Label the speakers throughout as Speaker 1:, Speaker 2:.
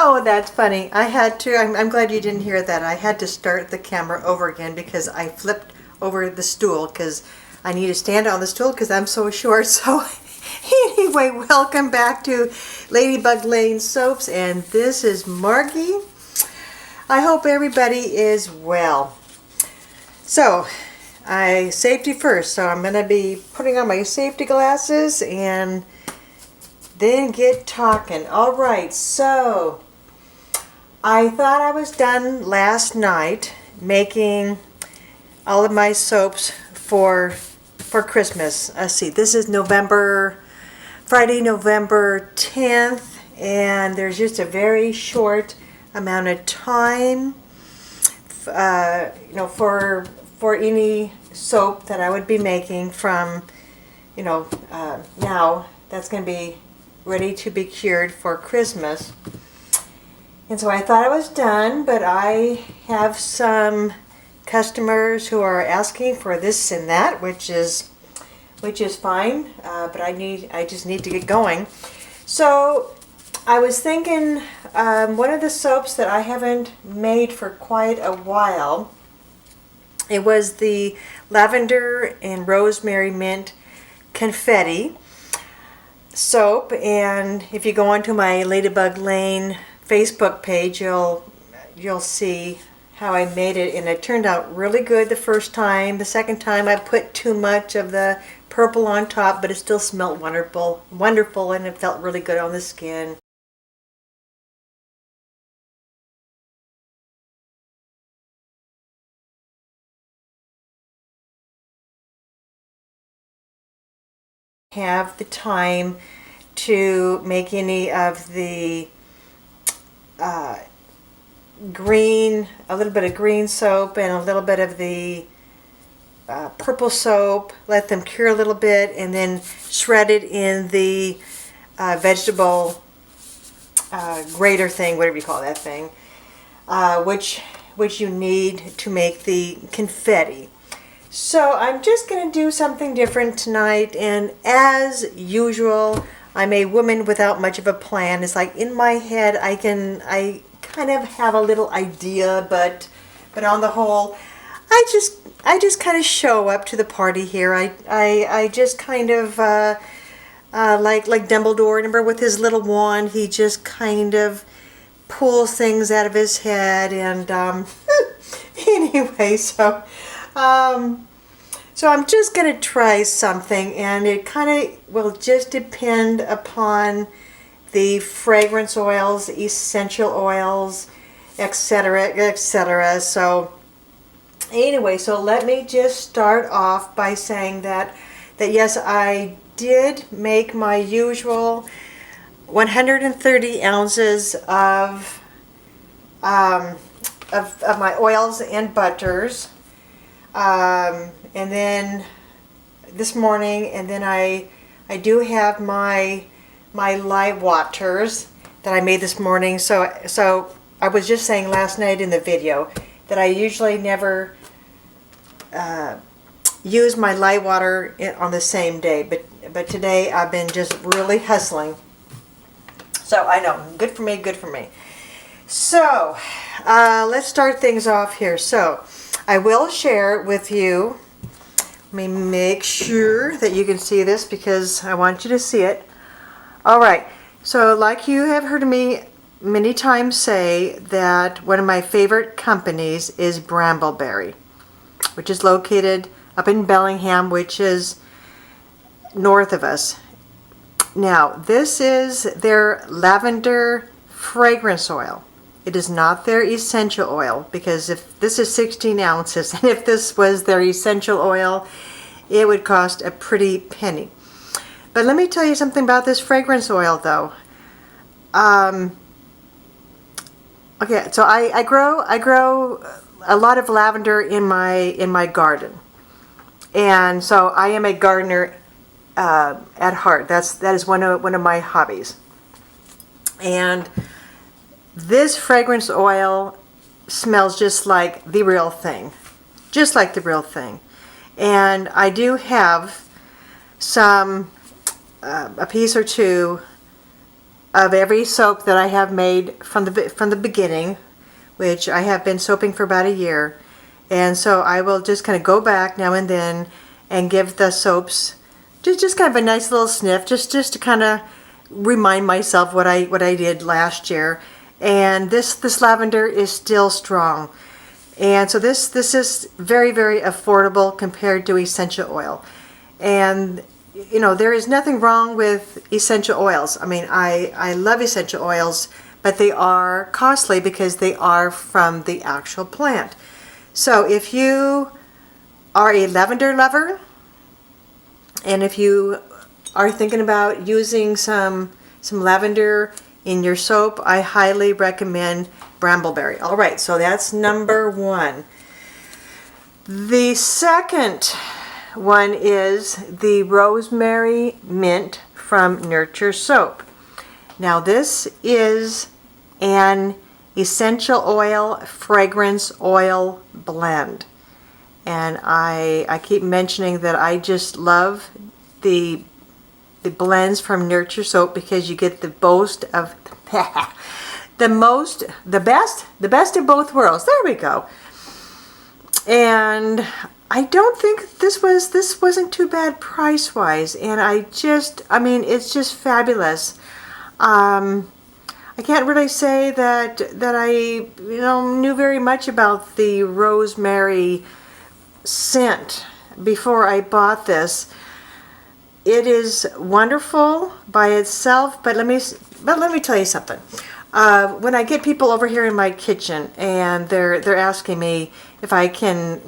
Speaker 1: Oh, that's funny. I had to, I'm glad you didn't hear that. I had to start the camera over again because I flipped over the stool because I need to stand on the stool because I'm so short. So anyway, welcome back to Ladybug Lane Soaps, and this is Margie. I hope everybody is well. So, safety first. So I'm going to be putting on my safety glasses and then get talking. All right, so I thought I was done last night making all of my soaps for Christmas. Let's see, this is Friday, November 10th, and there's just a very short amount of time, for any soap that I would be making from, now that's going to be ready to be cured for Christmas. And so I thought I was done, but I have some customers who are asking for this and that, which is fine. But I just need to get going. So I was thinking, one of the soaps that I haven't made for quite a while, it was the Lavender and Rosemary Mint Confetti soap. And if you go onto my Ladybug Lane Facebook page, you'll see how I made it, and it turned out really good the first time. The second time I put too much of the purple on top, but it still smelled wonderful, and it felt really good on the skin. Have the time to make any of the green, a little bit of green soap and a little bit of the purple soap, let them cure a little bit, and then shred it in the vegetable grater thing, whatever you call that thing, which you need to make the confetti. So I'm just going to do something different tonight, and as usual, I'm a woman without much of a plan. It's like in my head I kind of have a little idea, but on the whole, I just kind of show up to the party here. I just kind of like Dumbledore, remember, with his little wand, he just kind of pulls things out of his head, and anyway, so I'm just going to try something, and it kind of will just depend upon the fragrance oils, essential oils, etc., etc. So anyway, so let me just start off by saying that yes, I did make my usual 130 ounces of my oils and butters. And then this morning, and then I do have my live waters that I made this morning. So I was just saying last night in the video that I usually never use my light water on the same day, but today I've been just really hustling. So I know, good for me. So let's start things off here. So I will share with you. Let me make sure that you can see this because I want you to see it. All right. So like you have heard me many times say, that one of my favorite companies is Bramble, which is located up in Bellingham, which is north of us. Now, this is their lavender fragrance oil. It is not their essential oil, because if this is 16 ounces, and if this was their essential oil, it would cost a pretty penny. But let me tell you something about this fragrance oil, though. Okay, so I grow a lot of lavender in my garden, and so I am a gardener at heart. That is one of my hobbies, and this fragrance oil smells just like the real thing. And I do have some, a piece or two of every soap that I have made from the beginning, which I have been soaping for about a year. And so I will just kind of go back now and then and give the soaps just kind of a nice little sniff, just to kind of remind myself what I did last year. And this lavender is still strong. And so this is very, very affordable compared to essential oil. And you know, there is nothing wrong with essential oils. I mean, I love essential oils, but they are costly because they are from the actual plant. So if you are a lavender lover, and if you are thinking about using some lavender in your soap, I highly recommend Brambleberry. All right, so that's number one. The second one is the Rosemary Mint from Nurture Soap. Now this is an essential oil fragrance oil blend, and I keep mentioning that I just love the blends from Nurture Soap because you get the most of the best of both worlds. There we go. And I don't think this wasn't too bad price wise, and I mean it's just fabulous. I can't really say that I knew very much about the rosemary scent before I bought this. It is wonderful by itself, but let me tell you something. When I get people over here in my kitchen and they're asking me if I can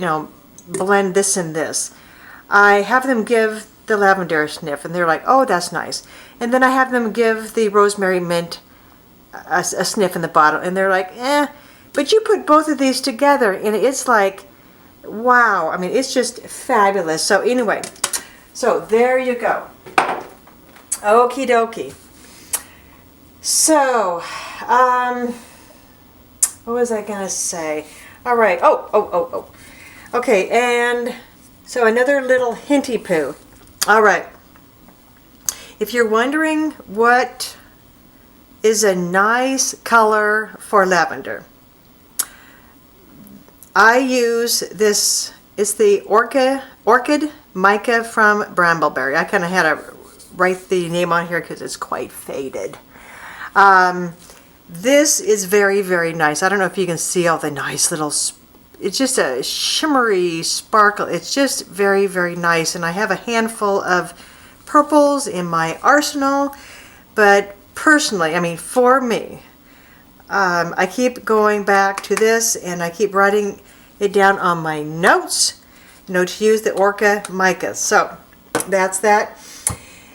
Speaker 1: blend this and this, I have them give the lavender a sniff, and they're like, oh, that's nice. And then I have them give the rosemary mint a sniff in the bottle, and they're like, but you put both of these together and it's like, wow. I mean, it's just fabulous. So anyway, so there you go. Okie dokie. So what was I gonna say? All right. Oh. Okay, and so another little hinty poo. All right. If you're wondering what is a nice color for lavender, I use this. It's the Orchid Mica from Brambleberry. I kind of had to write the name on here because it's quite faded. This is very, very nice. I don't know if you can see all the nice little, it's just a shimmery sparkle. It's just very, very nice. And I have a handful of purples in my arsenal, but personally, I mean, for me, I keep going back to this and I keep writing it down on my notes, to use the Orchid Mica. So that's that.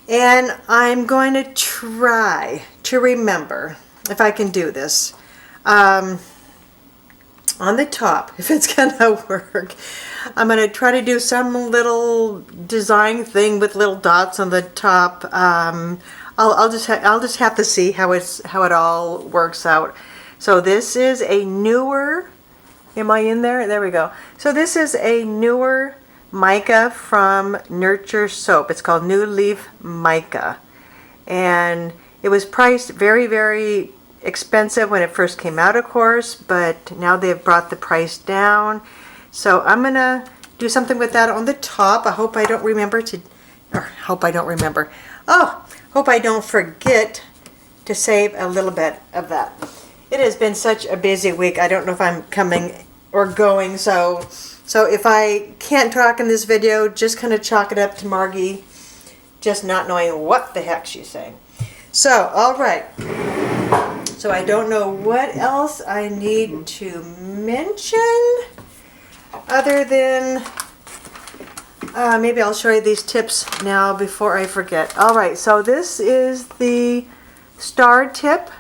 Speaker 1: And I'm going to try to remember if I can do this. On the top, if it's gonna work, I'm gonna try to do some little design thing with little dots on the top. I'll just have to see how it all works out. So this is a newer. Am I in there? There we go. So this is a newer mica from Nurture Soap. It's called New Leaf Mica, and it was priced very, very expensive when it first came out, of course, but now they've brought the price down. So I'm gonna do something with that on the top. I hope I don't forget to save a little bit of that. It has been such a busy week. I don't know if I'm coming or going, so if I can't talk in this video, just kind of chalk it up to Margie just not knowing what the heck she's saying. So, all right. So I don't know what else I need to mention other than maybe I'll show you these tips now before I forget. All right, so this is the star tip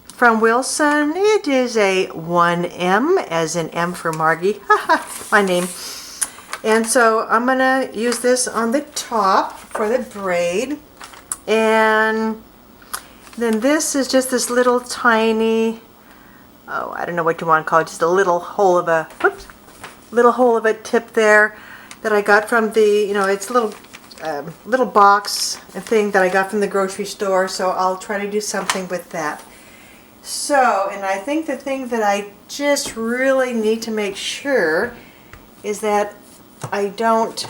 Speaker 1: from Wilson. It is a 1M, as in M for Margie, my name. And so I'm gonna use this on the top for the braid, and then this is just this little tiny, I don't know what you want to call it, just a little hole of a, tip there that I got from the, it's a little little box thing that I got from the grocery store, so I'll try to do something with that. So, and I think the thing that I just really need to make sure is that I don't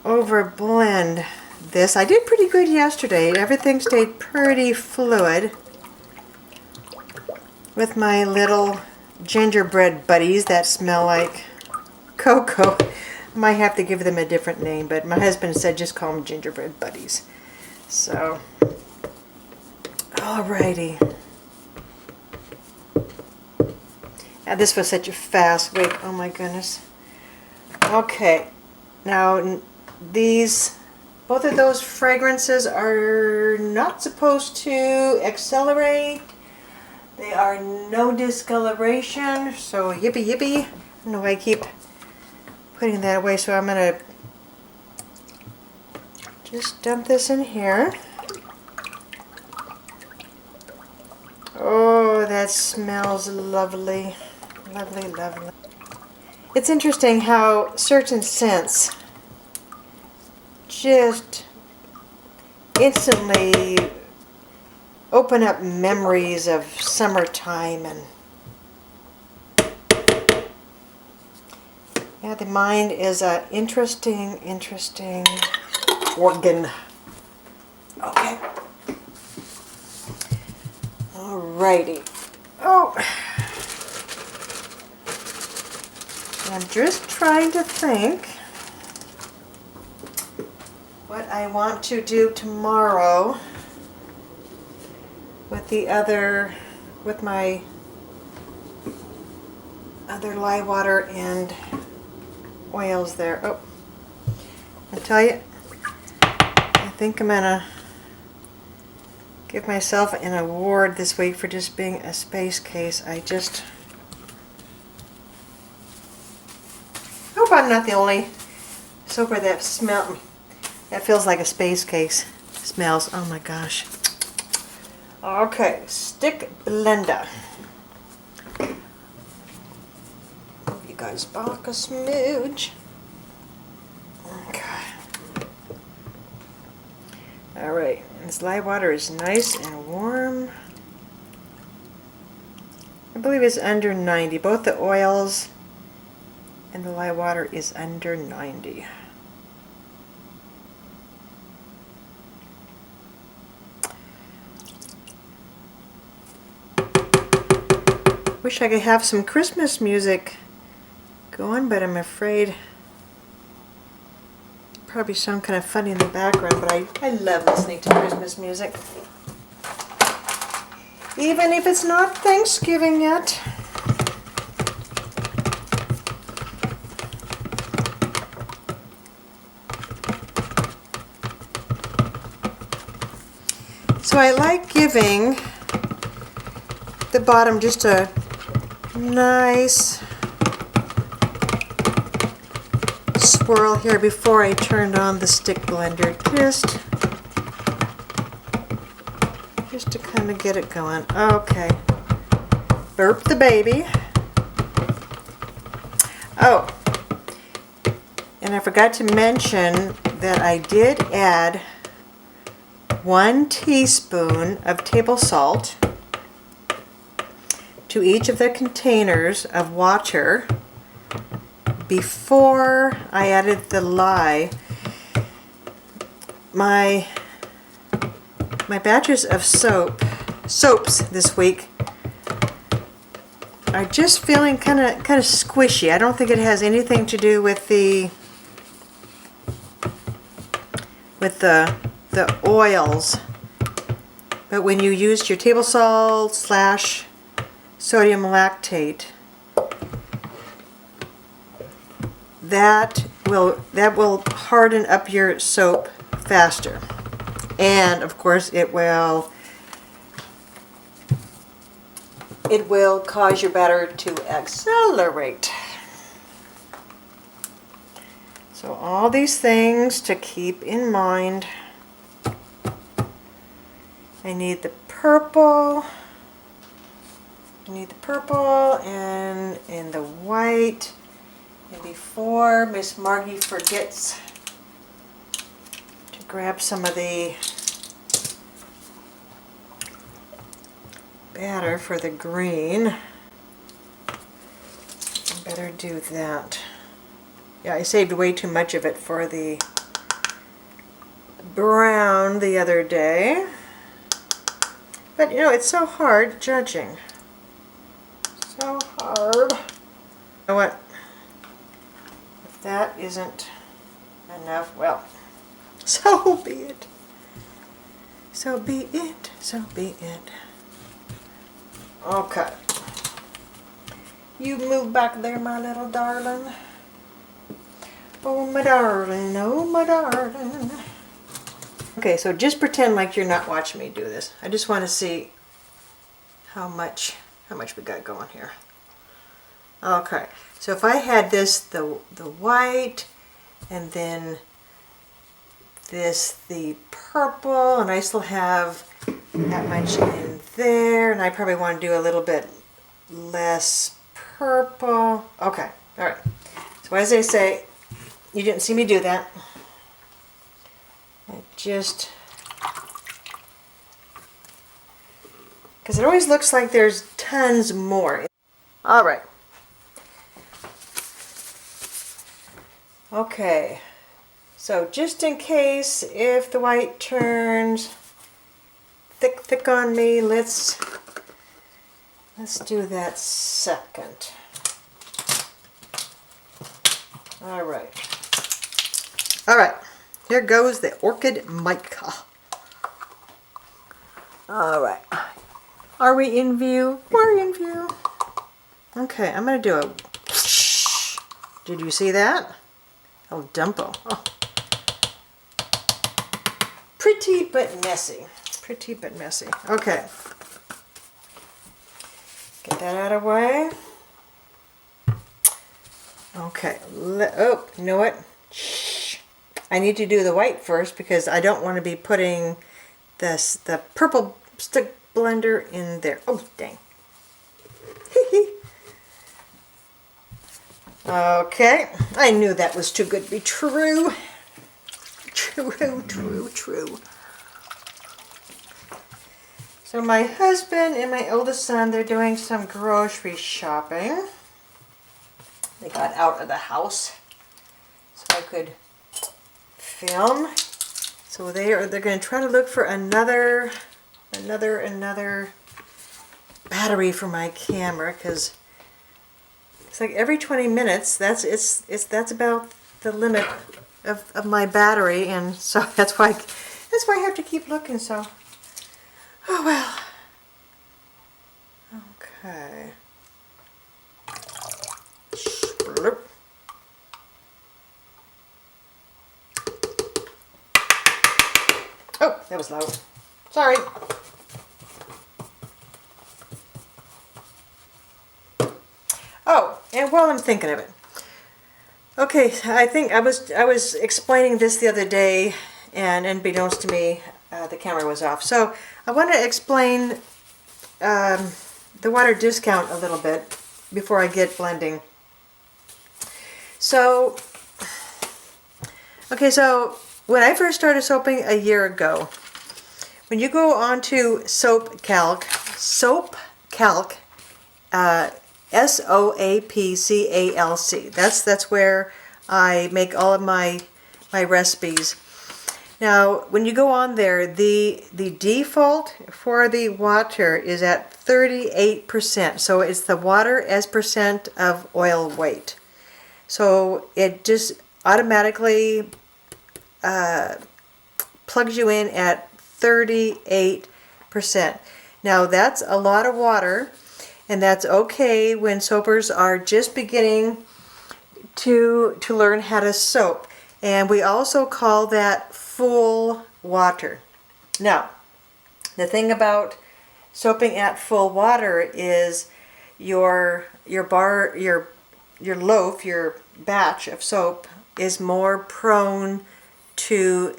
Speaker 1: over blend this. I did pretty good yesterday. Everything stayed pretty fluid with my little gingerbread buddies that smell like cocoa. Might have to give them a different name, but my husband said just call them gingerbread buddies. So, alrighty. Now this was such a fast week. Oh my goodness. Okay. Now these, both of those fragrances are not supposed to accelerate. They are no discoloration. So yippee yippee. I don't know why I keep putting that away, so I'm going to just dump this in here. Oh, that smells lovely. Lovely, lovely. It's interesting how certain scents just instantly open up memories of summertime, and yeah, the mind is a interesting organ. Okay. Alrighty. Oh. I'm just trying to think what I want to do tomorrow with my other lye water and oils there. Oh, I tell you, I think I'm gonna give myself an award this week for just being a space case. I just hope I'm not the only soaper that feels like a space case smells. Oh my gosh. Okay, stick blender. Move you guys back a smidge. Okay. Alright, this lye water is nice and warm. I believe it's under 90. Both the oils and the lye water is under 90. Wish I could have some Christmas music going, but I'm afraid probably sound kind of funny in the background, but I love listening to Christmas music. Even if it's not Thanksgiving yet. So I like giving the bottom just a nice swirl here before I turned on the stick blender, just to kind of get it going. Okay, burp the baby. Oh, and I forgot to mention that I did add 1 teaspoon of table salt to each of the containers of water before I added the lye. My batches of soaps this week are just feeling kind of squishy. I don't think it has anything to do with the oils, but when you use your table salt / sodium lactate, that will harden up your soap faster, and of course it will cause your batter to accelerate. So all these things to keep in mind. I need the purple. And the white. And before Miss Margie forgets grab some of the batter for the green. I better do that. Yeah, I saved way too much of it for the brown the other day. But you know, it's so hard judging. So hard. You know what? If that isn't enough, well, so be it. So be it. So be it. Okay. You move back there, my little darling. Oh, my darling. Oh, my darling. Okay, so just pretend like you're not watching me do this. I just want to see how much we got going here. Okay, so if I had this, the white, and then this, the purple, and I still have that much in there, and I probably want to do a little bit less purple. Okay, all right. So as I say, you didn't see me do that. I just, because it always looks like there's tons more. All right. Okay. So just in case if the white turns thick on me, let's do that second. All right. All right. Here goes the orchid mica. All right. Are we in view? We're in view. Okay, I'm going to do a... Did you see that? Oh, dumpo. Oh. Pretty but messy. Pretty but messy. Okay. Get that out of the way. Okay. Oh, you know what? Shh. I need to do the white first because I don't want to be putting the purple stick blender in there. Oh, dang. Okay. I knew that was too good to be true. True. So my husband and my oldest son, they're doing some grocery shopping. They got out of the house so I could film. So they're going to try to look for another battery for my camera, because it's like every 20 minutes. That's about the limit of my battery, and so that's why I have to keep looking. So, oh well. Okay. Oh, that was loud. Sorry. Oh, and while I'm thinking of it. Okay, I think I was explaining this the other day, and unbeknownst to me, the camera was off. So I want to explain the water discount a little bit before I get blending. So, okay, so when I first started soaping a year ago, when you go on to Soap Calc, SoapCalc, that's where I make all of my recipes. Now, when you go on there, the default for the water is at 38%. So it's the water as percent of oil weight. So it just automatically plugs you in at 38%. Now that's a lot of water, and that's okay when soapers are just beginning to learn how to soap. And we also call that full water. Now, the thing about soaping at full water is your loaf, your batch of soap is more prone to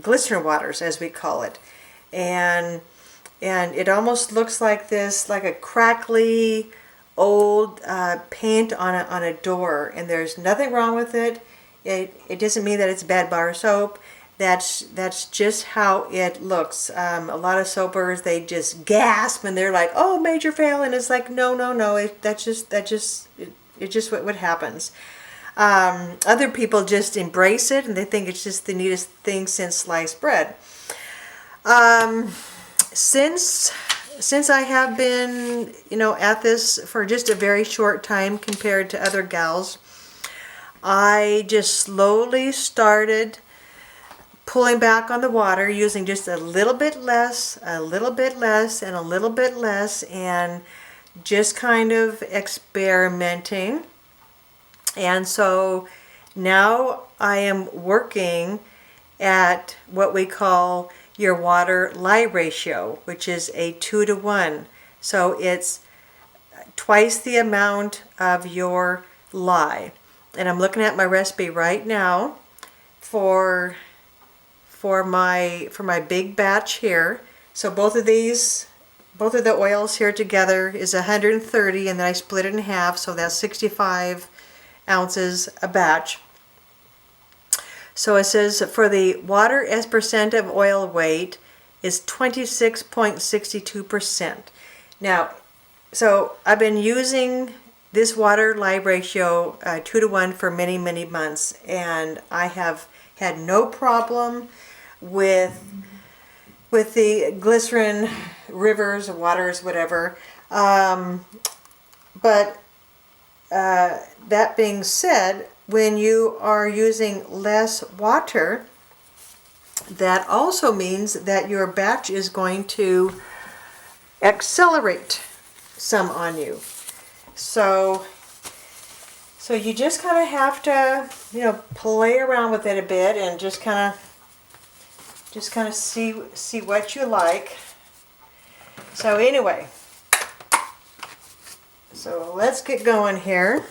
Speaker 1: glycerine waters, as we call it, and it almost looks like this, like a crackly old paint on a door, and there's nothing wrong with it. It doesn't mean that it's bad bar soap, that's just how it looks. A lot of soapers, they just gasp and they're like, "Oh, major fail," and it's like, no, no, no. It's just what happens. Other people just embrace it and they think it's just the neatest thing since sliced bread. Since I have been, at this for just a very short time compared to other gals, I just slowly started pulling back on the water, using just a little bit less, a little bit less, and a little bit less, and just kind of experimenting. And so now I am working at what we call your water lye ratio, which is a 2-to-1. So it's twice the amount of your lye. And I'm looking at my recipe right now for my big batch here. So both of the oils here together is 130, and then I split it in half, so that's 65 ounces a batch. So it says for the water as percent of oil weight is 26.62%. Now, so I've been using this water lye ratio 2-to-1 for many, many months, and I have had no problem with the glycerine rivers, waters, whatever. But that being said, when you are using less water, that also means that your batch is going to accelerate some on you. So you just kind of have to, play around with it a bit and just kind of see what you like. So anyway, so let's get going here.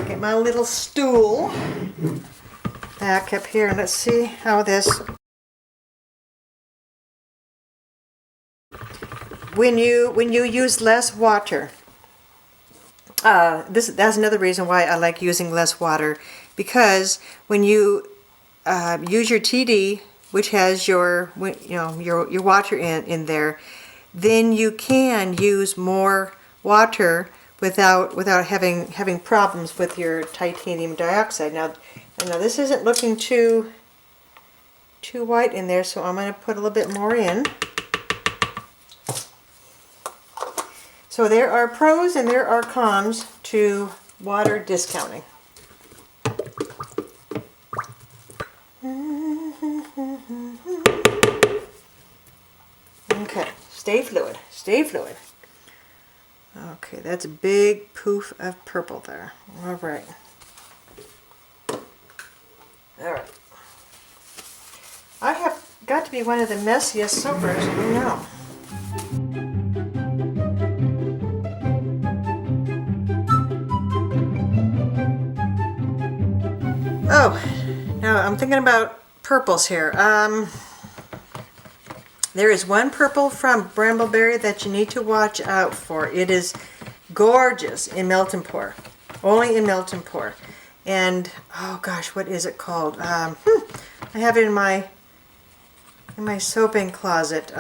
Speaker 1: Get my little stool back up here and let's see how this. When you use less water, that's another reason why I like using less water, because when you use your TD, which has your water in there, then you can use more water without having problems with your titanium dioxide. Now this isn't looking too white in there, so I'm going to put a little bit more in. So there are pros and there are cons to water discounting. Okay, stay fluid, stay fluid. Okay, that's a big poof of purple there. All right. All right. I have got to be one of the messiest soapers I know. Oh, now I'm thinking about purples here. There is one purple from Brambleberry that you need to watch out for. It is gorgeous in melt and pour, only in melt and pour. And oh gosh, what is it called? I have it in my soaping closet.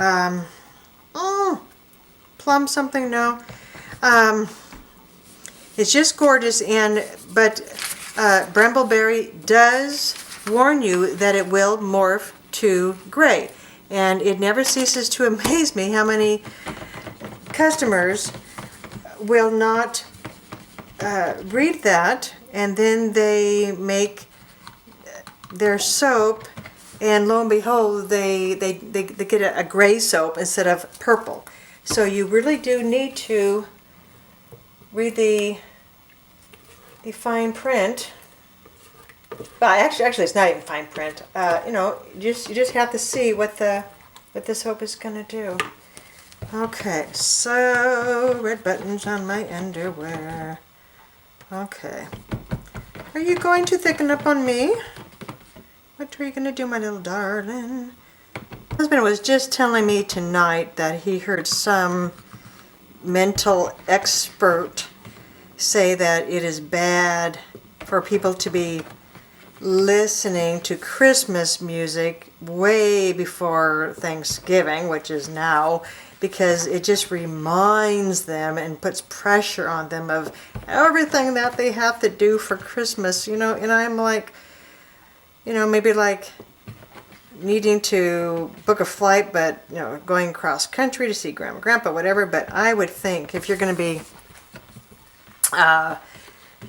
Speaker 1: Plum something? No. It's just gorgeous, but Brambleberry does warn you that it will morph to gray. And it never ceases to amaze me how many customers will not read that, and then they make their soap, and lo and behold, they get a gray soap instead of purple. So you really do need to read the fine print. Well, actually, it's not even fine print. You just have to see what the soap is gonna do. Okay, so red buttons on my underwear. Okay, are you going to thicken up on me? What are you gonna do, my little darling? My husband was just telling me tonight that he heard some mental expert say that it is bad for people to be listening to Christmas music way before Thanksgiving, which is now, because it just reminds them and puts pressure on them of everything that they have to do for Christmas, you know. And I'm like, you know, maybe like needing to book a flight, but, you know, going cross country to see Grandma, Grandpa, whatever. But I would think if you're going to be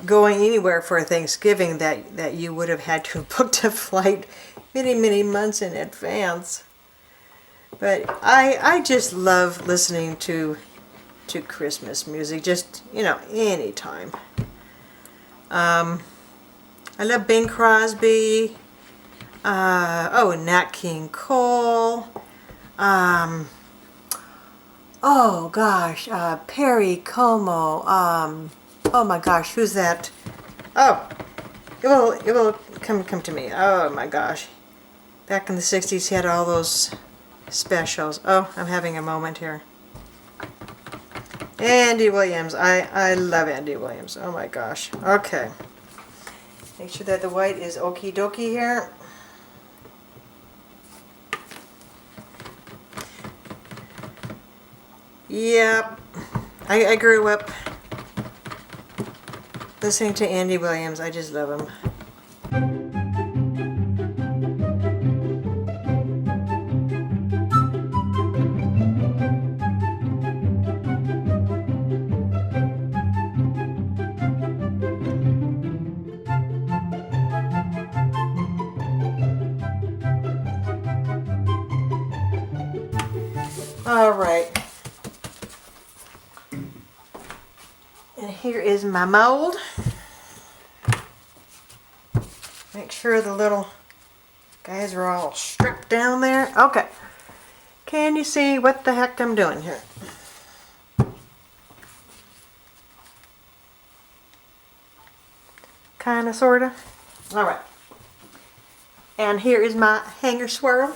Speaker 1: going anywhere for Thanksgiving, that you would have had to have booked a flight many months in advance. But I just love listening to Christmas music, just, you know, anytime. I love Bing Crosby. Nat King Cole. Oh gosh, Perry Como. Oh my gosh, who's that? Oh, it will come to me. Oh my gosh, back in the 60s, he had all those specials. Oh, I'm having a moment here. Andy Williams. I love Andy Williams. Oh my gosh. Okay. Make sure that the white is okie dokie here. Yep. I grew up listening to Andy Williams. I just love him. All right. And here is my mold. Make sure the little guys are all strapped down there. Okay. Can you see what the heck I'm doing here? Kinda, sorta. All right. And here is my hanger swirl.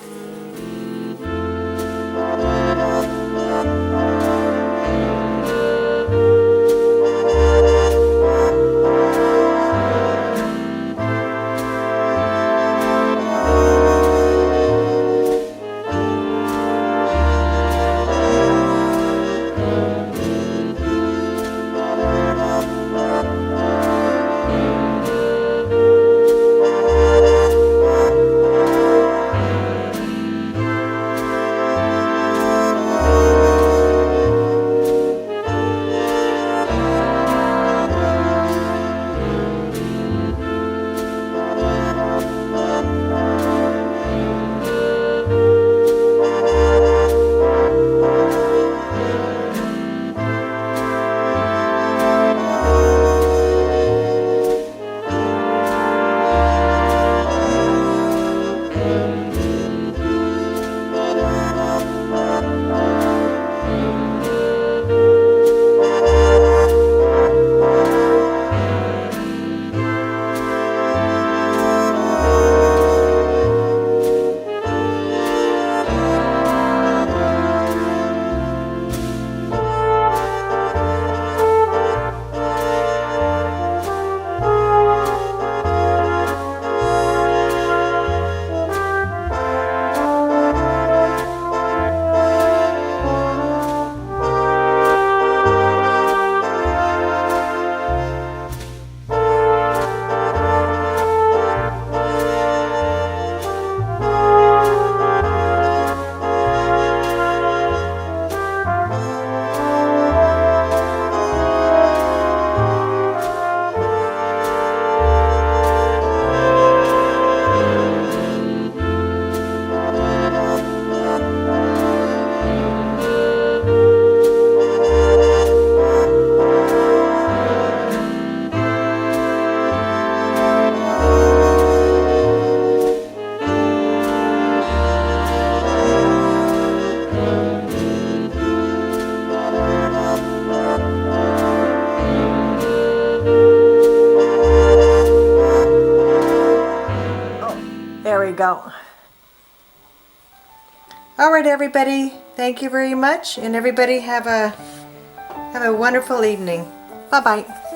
Speaker 1: There we go. All right, everybody. Thank you very much, and everybody have a wonderful evening. Bye-bye.